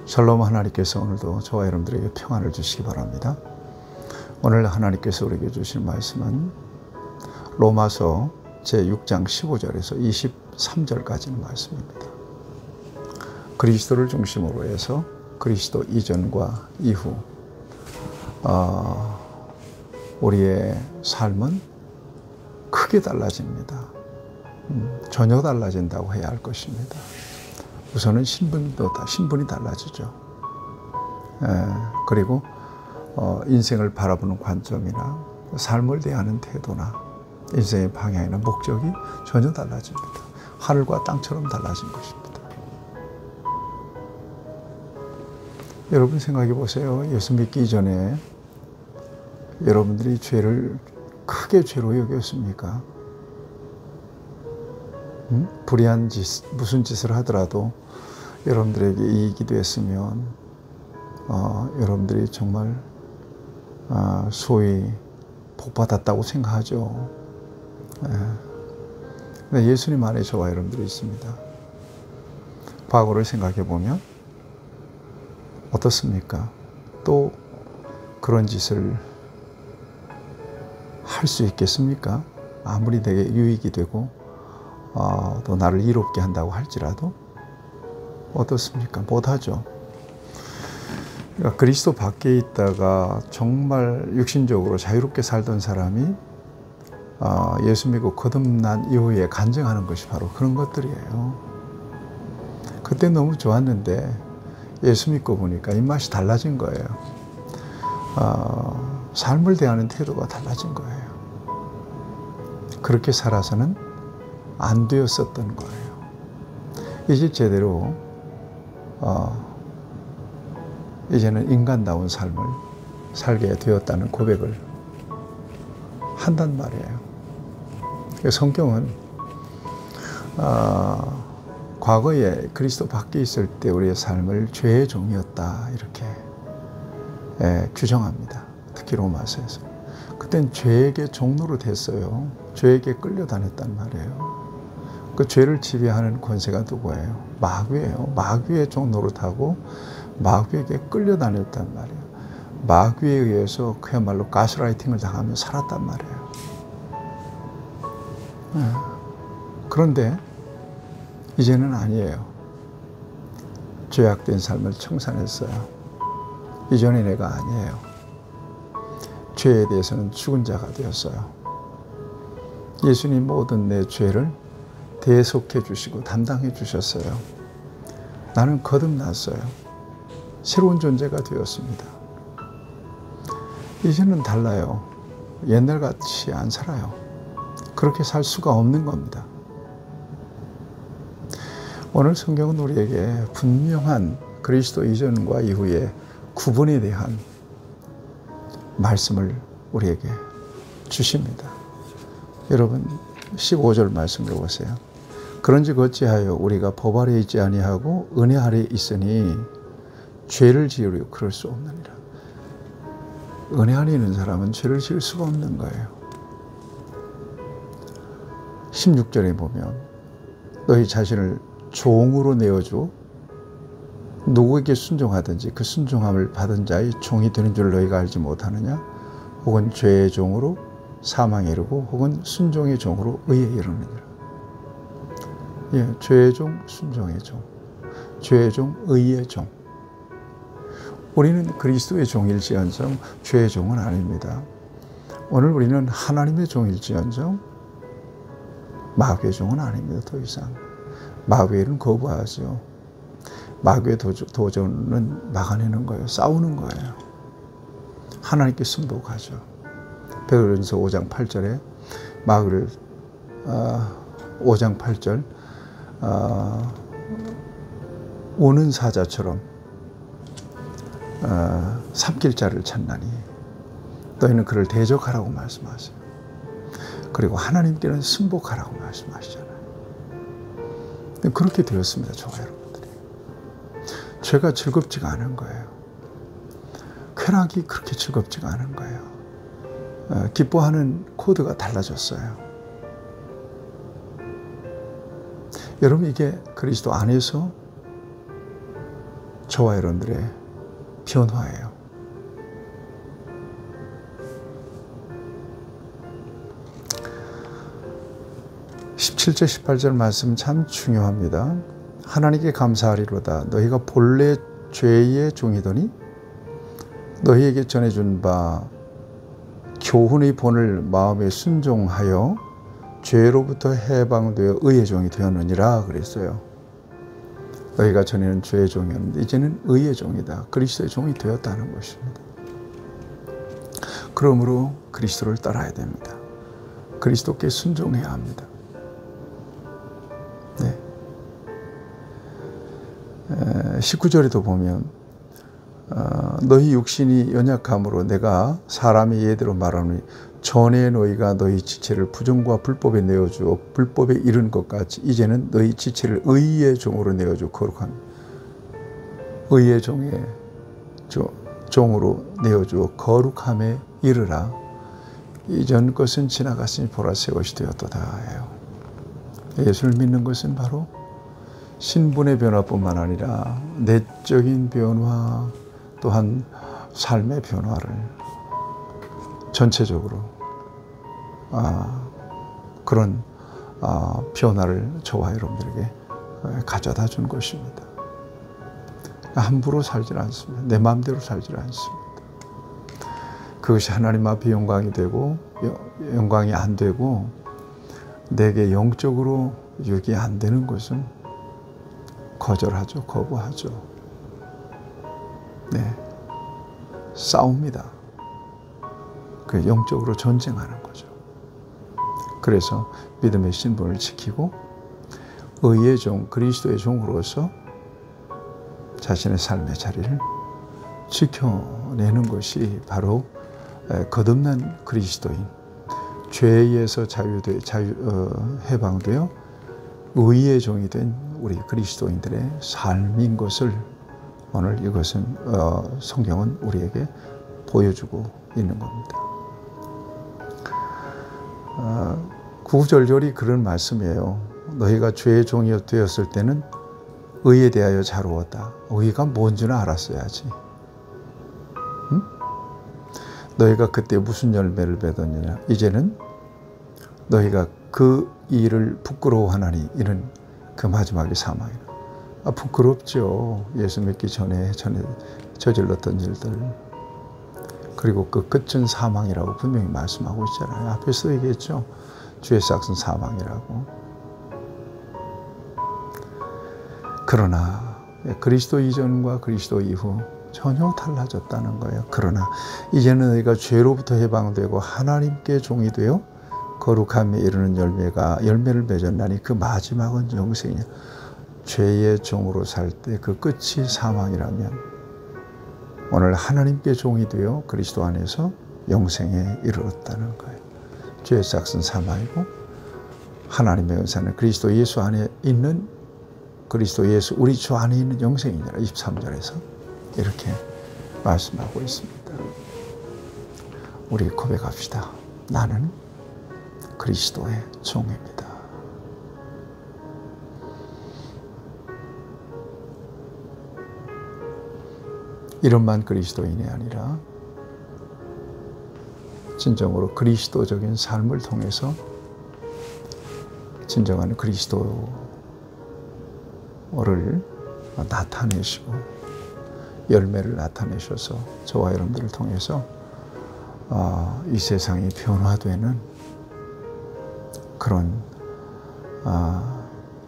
샬롬. 하나님께서 오늘도 저와 여러분들에게 평안을 주시기 바랍니다. 오늘 하나님께서 우리에게 주신 말씀은 로마서 제6장 15절에서 23절까지는 말씀입니다. 그리스도를 중심으로 해서 그리스도 이전과 이후 우리의 삶은 크게 달라집니다. 전혀 달라진다고 해야 할 것입니다. 우선은 신분이 달라지죠. 그리고 인생을 바라보는 관점이나 삶을 대하는 태도나 인생의 방향이나 목적이 전혀 달라집니다. 하늘과 땅처럼 달라진 것입니다. 여러분 생각해 보세요. 예수 믿기 이전에 여러분들이 죄를 크게 죄로 여겼습니까? 불의한 무슨 짓을 하더라도 여러분들에게 이익이 됐으면 여러분들이 정말 소위 복받았다고 생각하죠. 근데 예수님 안에 저와 여러분들이 있습니다. 과거를 생각해 보면 어떻습니까? 또 그런 짓을 할 수 있겠습니까? 아무리 내게 유익이 되고 또 나를 이롭게 한다고 할지라도 어떻습니까? 못하죠. 그러니까 그리스도 밖에 있다가 정말 육신적으로 자유롭게 살던 사람이 예수 믿고 거듭난 이후에 간증하는 것이 바로 그런 것들이에요. 그때 너무 좋았는데 예수 믿고 보니까 입맛이 달라진 거예요. 삶을 대하는 태도가 달라진 거예요. 그렇게 살아서는 안 되었었던 거예요. 이제 제대로 이제는 인간다운 삶을 살게 되었다는 고백을 한단 말이에요. 성경은 과거에 그리스도 밖에 있을 때 우리의 삶을 죄의 종이었다 이렇게 규정합니다. 특히 로마서에서. 그땐 죄에게 종로로 됐어요. 죄에게 끌려다녔단 말이에요. 그 죄를 지배하는 권세가 누구예요? 마귀예요. 마귀의 종노릇하고 마귀에게 끌려다녔단 말이에요. 마귀에 의해서 그야말로 가스라이팅을 당하며 살았단 말이에요. 그런데 이제는 아니에요. 죄악된 삶을 청산했어요. 이전의 내가 아니에요. 죄에 대해서는 죽은 자가 되었어요. 예수님 모든 내 죄를 대속해 주시고 담당해 주셨어요. 나는 거듭났어요. 새로운 존재가 되었습니다. 이제는 달라요. 옛날같이 안 살아요. 그렇게 살 수가 없는 겁니다. 오늘 성경은 우리에게 분명한 그리스도 이전과 이후의 구분에 대한 말씀을 우리에게 주십니다. 여러분 15절 말씀 읽어보세요. 그런즉 어찌하여 우리가 법 아래 있지 아니하고 은혜 아래 있으니 죄를 지으려 그럴 수 없느니라. 은혜 안에 있는 사람은 죄를 지을 수가 없는 거예요. 16절에 보면 너희 자신을 종으로 내어주어 누구에게 순종하든지 그 순종함을 받은 자의 종이 되는 줄 너희가 알지 못하느냐? 혹은 죄의 종으로 사망에 이르고 혹은 순종의 종으로 의에 이르느니라. 죄의 종, 순종의 종, 죄의 종, 의의 종. 우리는 그리스도의 종일지언정 죄의 종은 아닙니다. 오늘 우리는 하나님의 종일지언정 마귀의 종은 아닙니다. 더 이상 마귀는 거부하죠. 마귀의 도전은 막아내는 거예요. 싸우는 거예요. 하나님께 순복하죠. 베드로전서 5장 8절에 마귀를 5장 8절 우는 사자처럼 삼킬 자를 찾나니 너희는 그를 대적하라고 말씀하세요. 그리고 하나님께는 순복하라고 말씀하시잖아요. 그렇게 되었습니다. 저와 여러분들이. 죄가 즐겁지가 않은 거예요. 쾌락이 그렇게 즐겁지가 않은 거예요. 기뻐하는 코드가 달라졌어요. 여러분 이게 그리스도 안에서 저와 여러분들의 변화예요. (17절 18절) 말씀 참 중요합니다. 하나님께 감사하리로다. 너희가 본래 죄의 종이더니 너희에게 전해준 바 교훈의 본을 마음에 순종하여 죄로부터 해방되어 의의 종이 되었느니라 그랬어요. 너희가 전에는 죄의 종이었는데 이제는 의의 종이다. 그리스도의 종이 되었다는 것입니다. 그러므로 그리스도를 따라야 됩니다. 그리스도께 순종해야 합니다. 네. 19절에도 보면 너희 육신이 연약함으로 내가 사람의 예대로 말하노니 전에 너희가 너희 지체를 부정과 불법에 내어주어 불법에 이른 것 같이 이제는 너희 지체를 의의 종으로 내어주어 거룩한 의의 종으로 내어주어 거룩함에 이르라. 이전 것은 지나갔으니 보라 새 것이 되었도다 해요. 예수를 믿는 것은 바로 신분의 변화뿐만 아니라 내적인 변화 또한 삶의 변화를 전체적으로 그런 변화를 저와 여러분들에게 가져다 준 것입니다. 함부로 살지 않습니다. 내 마음대로 살지 않습니다. 그것이 하나님 앞에 영광이 되고 영광이 안 되고 내게 영적으로 유익이 안 되는 것은 거절하죠. 거부하죠. 네, 싸웁니다. 그 영적으로 전쟁하는 거죠. 그래서 믿음의 신분을 지키고 의의 종, 그리스도의 종으로서 자신의 삶의 자리를 지켜내는 것이 바로 거듭난 그리스도인, 죄에서 해방되어 의의 종이 된 우리 그리스도인들의 삶인 것을 오늘 이것은 성경은 우리에게 보여주고 있는 겁니다. 구절절이 그런 말씀이에요. 너희가 죄의 종이 되었을 때는 의에 대하여 자루었다. 의가 뭔지는 알았어야지. 응? 너희가 그때 무슨 열매를 맺었느냐. 이제는 너희가 그 일을 부끄러워하나니 이는 그 마지막에 사망이라. 부끄럽죠. 예수 믿기 전에 저질렀던 일들. 그리고 그 끝은 사망이라고 분명히 말씀하고 있잖아요. 앞에서 얘기했죠. 주의 삭은 사망이라고. 그러나 그리스도 이전과 그리스도 이후 전혀 달라졌다는 거예요. 그러나 이제는 너희가 죄로부터 해방되고 하나님께 종이 되어 거룩함에 이르는 열매를 맺었나니 그 마지막은 영생이냐. 죄의 종으로 살 때 그 끝이 사망이라면 오늘 하나님께 종이 되어 그리스도 안에서 영생에 이르렀다는 거예요. 죄의 삭은 사망이고 하나님의 은사는 그리스도 예수 안에 있는 그리스도 예수 우리 주 안에 있는 영생이니라. 23절에서 이렇게 말씀하고 있습니다. 우리 고백합시다. 나는 그리스도의 종입니다. 이름만 그리스도인이 아니라 진정으로 그리스도적인 삶을 통해서 진정한 그리스도를 나타내시고 열매를 나타내셔서 저와 여러분들을 통해서 이 세상이 변화되는 그런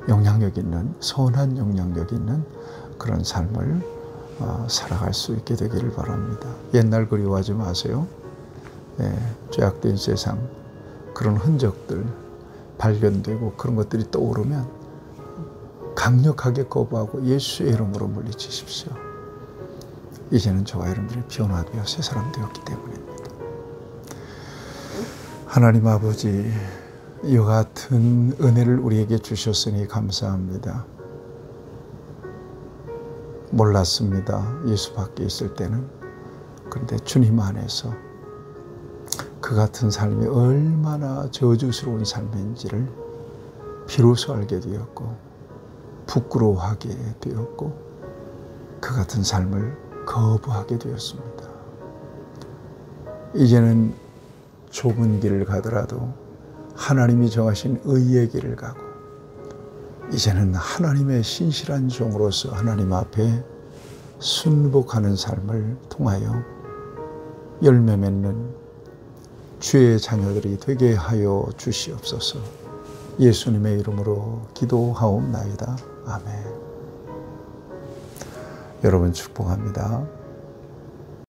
영향력 있는 선한 영향력 있는 그런 삶을 살아갈 수 있게 되기를 바랍니다. 옛날 그리워하지 마세요. 죄악된 세상 그런 흔적들 발견되고 그런 것들이 떠오르면 강력하게 거부하고 예수의 이름으로 물리치십시오. 이제는 저와 여러분들이 변화되어 새 사람 되었기 때문입니다. 하나님 아버지, 이와 같은 은혜를 우리에게 주셨으니 감사합니다. 몰랐습니다. 예수 밖에 있을 때는. 그런데 주님 안에서 그 같은 삶이 얼마나 저주스러운 삶인지를 비로소 알게 되었고 부끄러워하게 되었고 그 같은 삶을 거부하게 되었습니다. 이제는 좁은 길을 가더라도 하나님이 정하신 의의 길을 가고, 이제는 하나님의 신실한 종으로서 하나님 앞에 순복하는 삶을 통하여 열매 맺는 주의 자녀들이 되게 하여 주시옵소서. 예수님의 이름으로 기도하옵나이다. 아멘. 여러분 축복합니다.